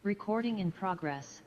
Recording in progress.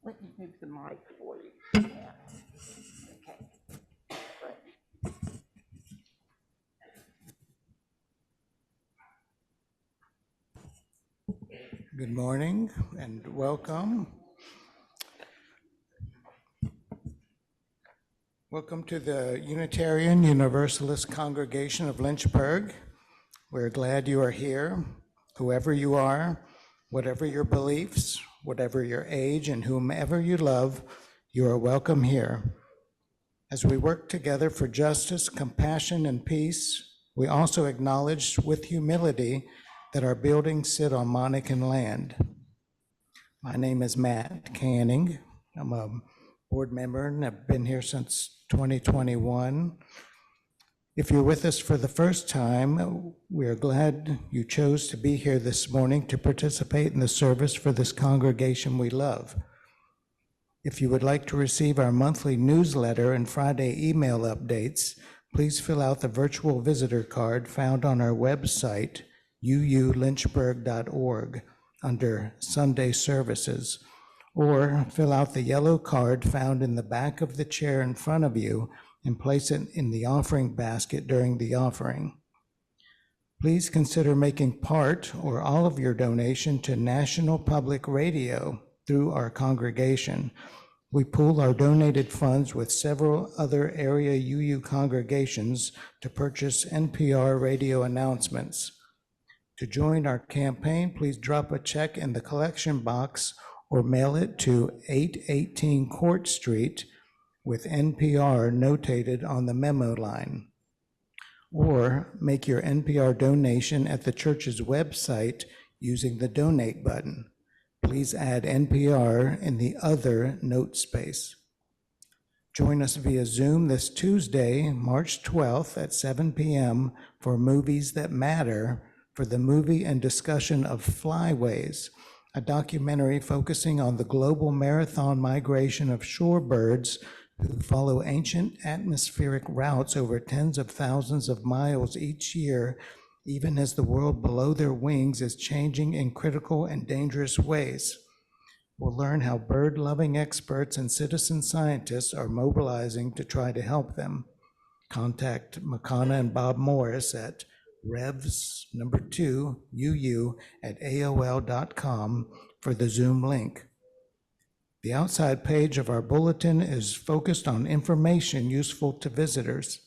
Let me move the mic for you. Yeah. Okay. Good morning and welcome. Welcome to the Unitarian Universalist Congregation of Lynchburg. We're glad you are here, whoever you are, whatever your beliefs, whatever your age, and whomever you love, you are welcome here. As we work together for justice, compassion, and peace, we also acknowledge with humility that our buildings sit on Monacan land. My name is Matt Canning. I'm a board member and I've been here since 2021. If you're with us for the first time, we are glad you chose to be here this morning to participate in the service for this congregation we love. If you would like to receive our monthly newsletter and Friday email updates, please fill out the virtual visitor card found on our website, uulynchburg.org, under Sunday Services, or fill out the yellow card found in the back of the chair in front of you and place it in the offering basket during the offering. Please consider making part or all of your donation to National Public Radio through our congregation. We pool our donated funds with several other area UU congregations to purchase NPR radio announcements. To join our campaign, please drop a check in the collection box or mail it to 818 Court Street, with NPR notated on the memo line. Or make your NPR donation at the church's website using the donate button. Please add NPR in the other note space. Join us via Zoom this Tuesday, March 12th at 7 p.m. for Movies That Matter for the movie and discussion of Flyways, a documentary focusing on the global marathon migration of shorebirds who follow ancient atmospheric routes over tens of thousands of miles each year, even as the world below their wings is changing in critical and dangerous ways. We'll learn how bird-loving experts and citizen scientists are mobilizing to try to help them. Contact Makana and Bob Morris at revs2uu@aol.com for the Zoom link. The outside page of our bulletin is focused on information useful to visitors.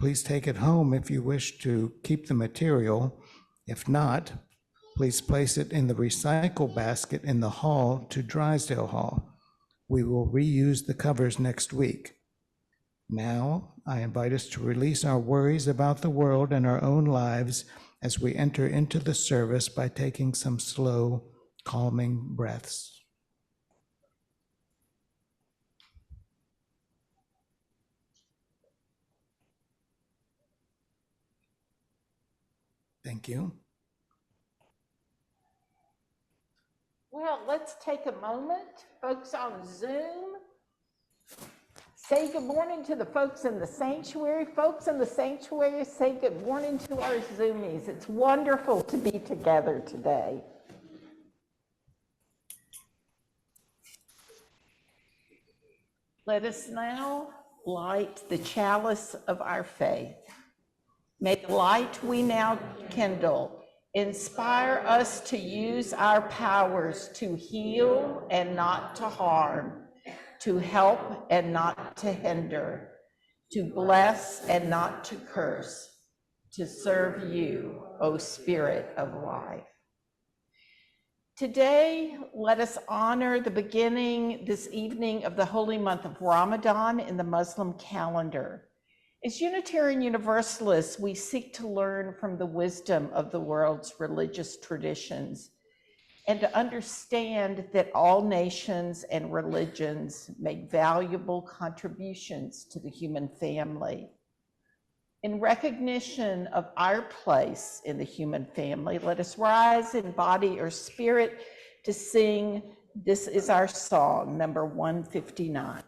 Please take it home if you wish to keep the material. If not, please place it in the recycle basket in the hall to Drysdale Hall. We will reuse the covers next week. Now, I invite us to release our worries about the world and our own lives as we enter into the service by taking some slow, calming breaths. Thank you. Well, let's take a moment, folks on Zoom. Say good morning to the folks in the sanctuary. Folks in the sanctuary, say good morning to our Zoomies. It's wonderful to be together today. Let us now light the chalice of our faith. May the light we now kindle inspire us to use our powers to heal and not to harm, to help and not to hinder, to bless and not to curse, to serve you, O Spirit of life. Today, let us honor the beginning this evening of the holy month of Ramadan in the Muslim calendar. As Unitarian Universalists, we seek to learn from the wisdom of the world's religious traditions and to understand that all nations and religions make valuable contributions to the human family. In recognition of our place in the human family, let us rise in body or spirit to sing This Is Our Song, number 159.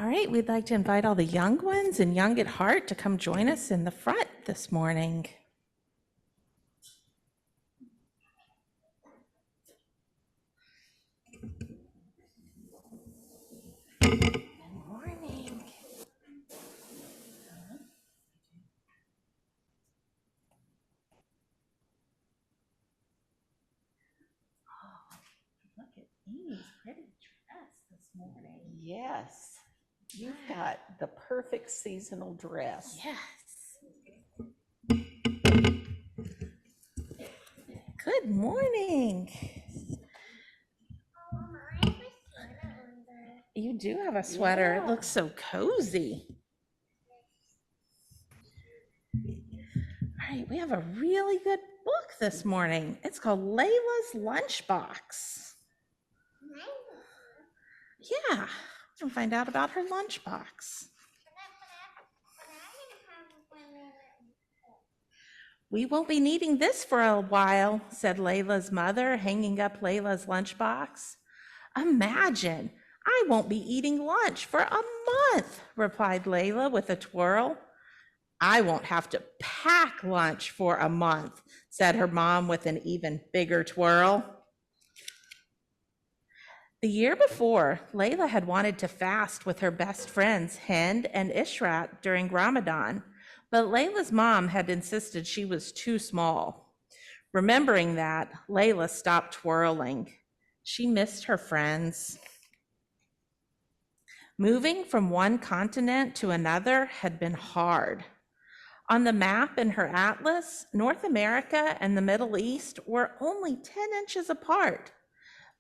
All right, we'd like to invite all the young ones and young at heart to come join us in the front this morning. Good morning. Look at Amy's pretty dress this morning. Yes, you've got the perfect seasonal dress. Yes. Good morning. You do have a sweater. Yeah. It looks so cozy. All right, we have a really good book this morning. It's called Layla's Lunchbox. Yeah, we're gonna find out about her lunchbox. We won't be needing this for a while, said Layla's mother, hanging up Layla's lunchbox. Imagine, I won't be eating lunch for a month, replied Layla with a twirl. I won't have to pack lunch for a month, said her mom with an even bigger twirl. The year before, Layla had wanted to fast with her best friends, Hind and Ishrat, during Ramadan, but Layla's mom had insisted she was too small. Remembering that, Layla stopped twirling. She missed her friends. Moving from one continent to another had been hard. On the map in her atlas, North America and the Middle East were only 10 inches apart.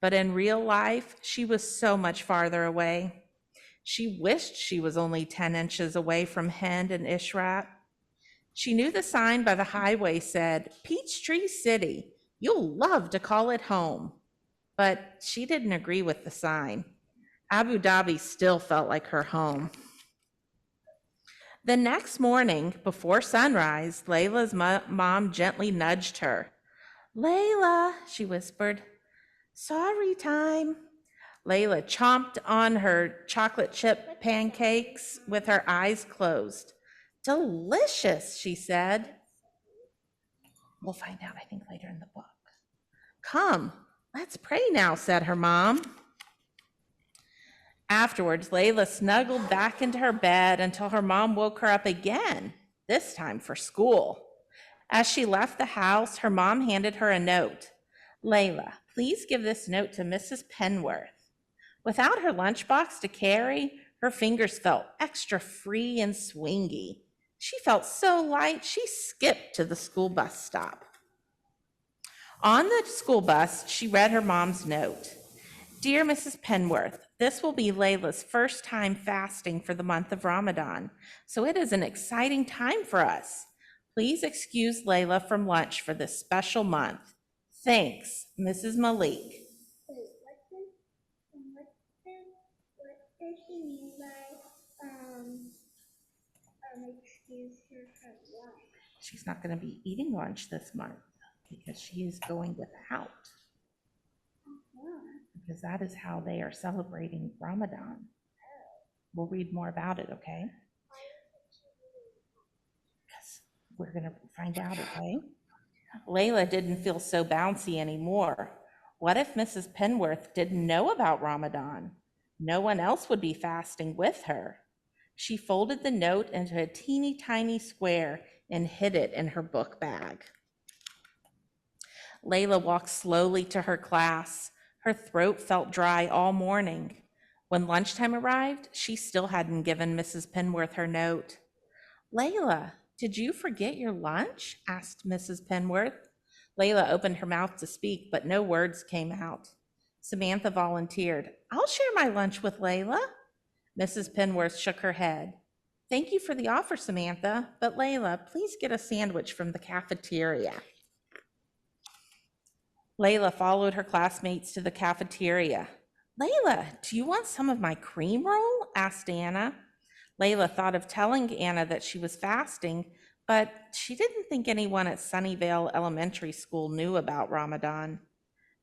But in real life, she was so much farther away. She wished she was only 10 inches away from Hind and Ishrat. She knew the sign by the highway said, Peachtree City, you'll love to call it home. But she didn't agree with the sign. Abu Dhabi still felt like her home. The next morning, before sunrise, Layla's mom gently nudged her. Layla, she whispered, sorry time. Layla chomped on her chocolate chip pancakes with her eyes closed. Delicious, she said. We'll find out, I think, later in the book. Come, let's pray now, said her mom. Afterwards, Layla snuggled back into her bed until her mom woke her up again, this time for school. As she left the house, her mom handed her a note. Layla, please give this note to Mrs. Penworth. Without her lunchbox to carry, her fingers felt extra free and swingy. She felt so light, she skipped to the school bus stop. On the school bus, she read her mom's note. Dear Mrs. Penworth, this will be Layla's first time fasting for the month of Ramadan, so it is an exciting time for us. Please excuse Layla from lunch for this special month. Thanks, Mrs. Malik. What does she mean by excuse her from lunch? She's not going to be eating lunch this month because she is going without. Because that is how they are celebrating Ramadan. We'll read more about it, okay? Because we're going to find out, okay? Layla didn't feel so bouncy anymore. What if Mrs. Penworth didn't know about Ramadan? No one else would be fasting with her. She folded the note into a teeny tiny square and hid it in her book bag. Layla walked slowly to her class. Her throat felt dry all morning. When lunchtime arrived, she still hadn't given Mrs. Penworth her note. Layla, did you forget your lunch? Asked Mrs. Penworth. Layla opened her mouth to speak, but no words came out. Samantha volunteered. I'll share my lunch with Layla. Mrs. Penworth shook her head. Thank you for the offer, Samantha, but Layla, please get a sandwich from the cafeteria. Layla followed her classmates to the cafeteria. Layla, do you want some of my cream roll? Asked Anna. Layla thought of telling Anna that she was fasting, but she didn't think anyone at Sunnyvale Elementary School knew about Ramadan.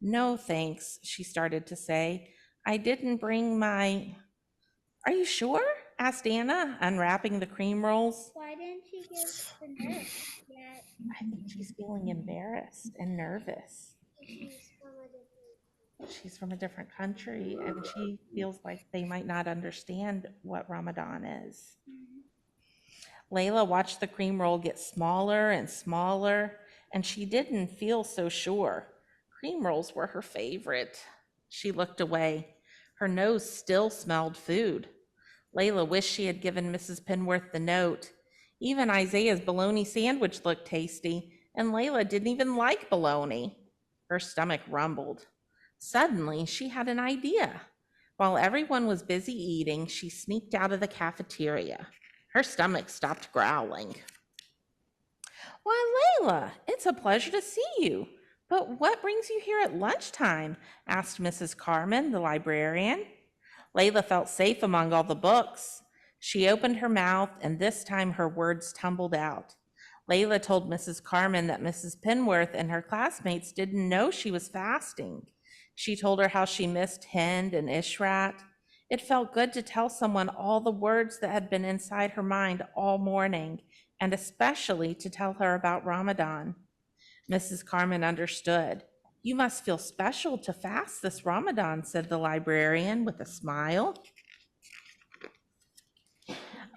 No, thanks, she started to say. I didn't bring my... Are you sure? Asked Anna, unwrapping the cream rolls. Why didn't she give the note yet? I think she's feeling embarrassed and nervous. She's from a different. She's from a different country and she feels like they might not understand what Ramadan is. Layla watched the cream roll get smaller and smaller, and she didn't feel so sure. Cream rolls were her favorite. She looked away. Her nose still smelled food. Layla wished she had given Mrs. Penworth the note. Even Isaiah's bologna sandwich looked tasty, and Layla didn't even like bologna. Her stomach rumbled. Suddenly, she had an idea. While everyone was busy eating, she sneaked out of the cafeteria. Her stomach stopped growling. Why, Layla, it's a pleasure to see you. But what brings you here at lunchtime? Asked Mrs. Carmen, the librarian. Layla felt safe among all the books. She opened her mouth, and this time her words tumbled out. Layla told Mrs. Carmen that Mrs. Penworth and her classmates didn't know she was fasting. She told her how she missed Hind and Ishrat. It felt good to tell someone all the words that had been inside her mind all morning, and especially to tell her about Ramadan. Mrs. Carmen understood. You must feel special to fast this Ramadan, said the librarian with a smile.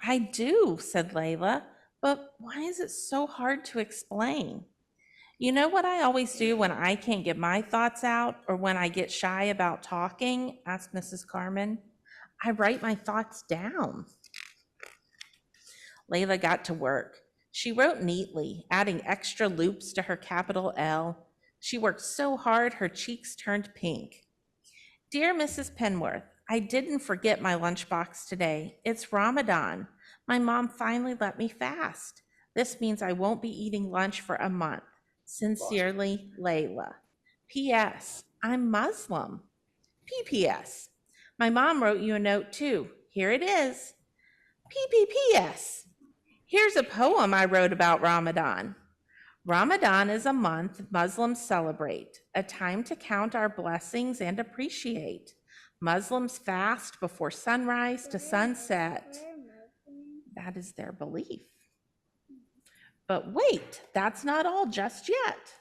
I do, said Layla, but why is it so hard to explain? You know what I always do when I can't get my thoughts out or when I get shy about talking? Asked Mrs. Carmen. I write my thoughts down. Layla got to work. She wrote neatly, adding extra loops to her capital L. She worked so hard her cheeks turned pink. Dear Mrs. Penworth, I didn't forget my lunchbox today. It's Ramadan. My mom finally let me fast. This means I won't be eating lunch for a month. Sincerely, Layla. P.S. I'm Muslim. P.P.S. My mom wrote you a note too. Here it is. P.P.P.S. Here's a poem I wrote about Ramadan. Ramadan is a month Muslims celebrate, a time to count our blessings and appreciate. Muslims fast before sunrise to sunset. That is their belief. But wait, that's not all just yet.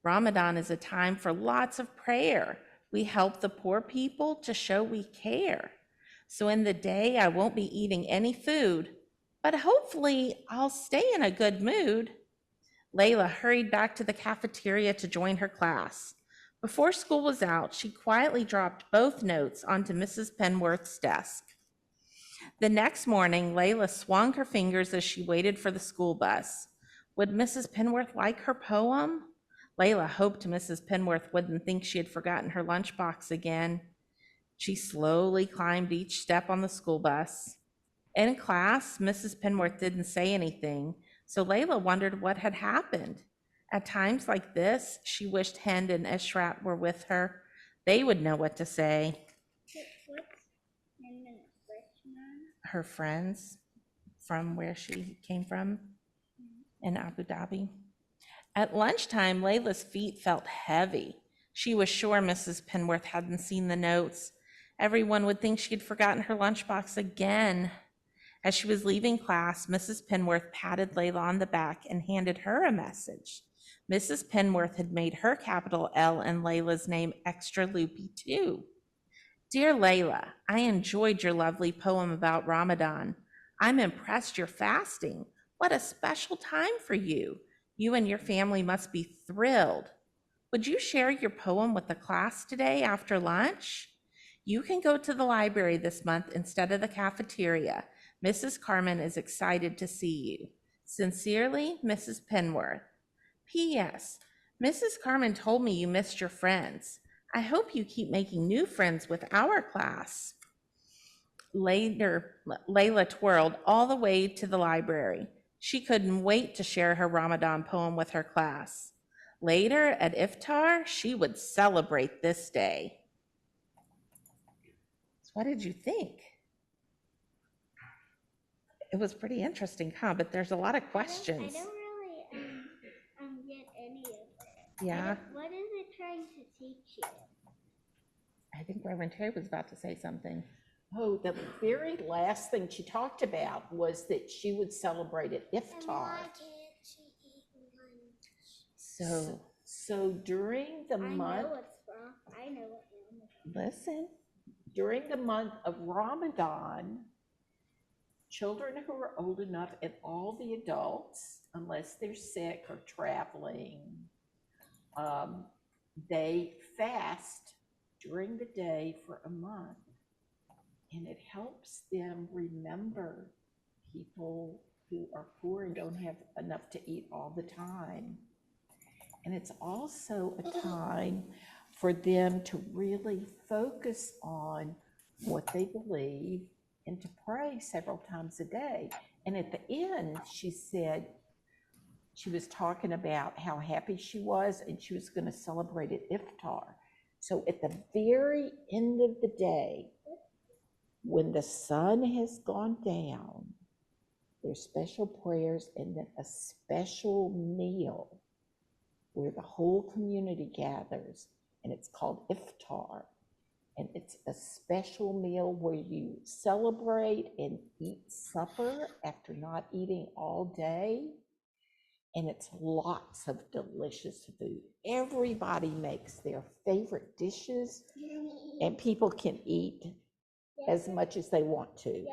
Ramadan is a time for lots of prayer. We help the poor people to show we care. So in the day, I won't be eating any food, but hopefully I'll stay in a good mood. Layla hurried back to the cafeteria to join her class. Before school was out, she quietly dropped both notes onto Mrs. Penworth's desk. The next morning, Layla swung her fingers as she waited for the school bus. Would Mrs. Penworth like her poem? Layla hoped Mrs. Penworth wouldn't think she had forgotten her lunchbox again. She slowly climbed each step on the school bus. In class, Mrs. Penworth didn't say anything, so Layla wondered what had happened. At times like this, she wished Hind and Ishrat were with her. They would know what to say. What's Hind and Ishrat? Her friends from where she came from in Abu Dhabi. At lunchtime, Layla's feet felt heavy. She was sure Mrs. Penworth hadn't seen the notes. Everyone would think she had forgotten her lunchbox again. As she was leaving class, Mrs. Penworth patted Layla on the back and handed her a message. Mrs. Penworth had made her capital L and Layla's name extra loopy too. Dear Layla, I enjoyed your lovely poem about Ramadan. I'm impressed you're fasting. What a special time for you. You and your family must be thrilled. Would you share your poem with the class today after lunch? You can go to the library this month instead of the cafeteria. Mrs. Carmen is excited to see you. Sincerely, Mrs. Penworth. P.S. Mrs. Carmen told me you missed your friends. I hope you keep making new friends with our class. Later, Layla twirled all the way to the library. She couldn't wait to share her Ramadan poem with her class. Later, at iftar, she would celebrate this day. So what did you think? It was pretty interesting, huh? But there's a lot of questions. I don't really get any of it. Yeah. What is it trying to teach you? I think Reverend Terry was about to say something. Oh, the very last thing she talked about was that she would celebrate at And iftar. why can't she eat lunch? So during the I month, know it's wrong. I know what Ramadan. Listen. during the month of Ramadan, children who are old enough and all the adults, unless they're sick or traveling, they fast during the day for a month. And it helps them remember people who are poor and don't have enough to eat all the time. And it's also a time for them to really focus on what they believe and to pray several times a day. And at the end, she said, she was talking about how happy she was and she was going to celebrate at iftar. So at the very end of the day, when the sun has gone down, there's special prayers and then a special meal where the whole community gathers, and it's called iftar. And it's a special meal where you celebrate and eat supper after not eating all day. And it's lots of delicious food. Everybody makes their favorite dishes, and people can eat as much as they want to.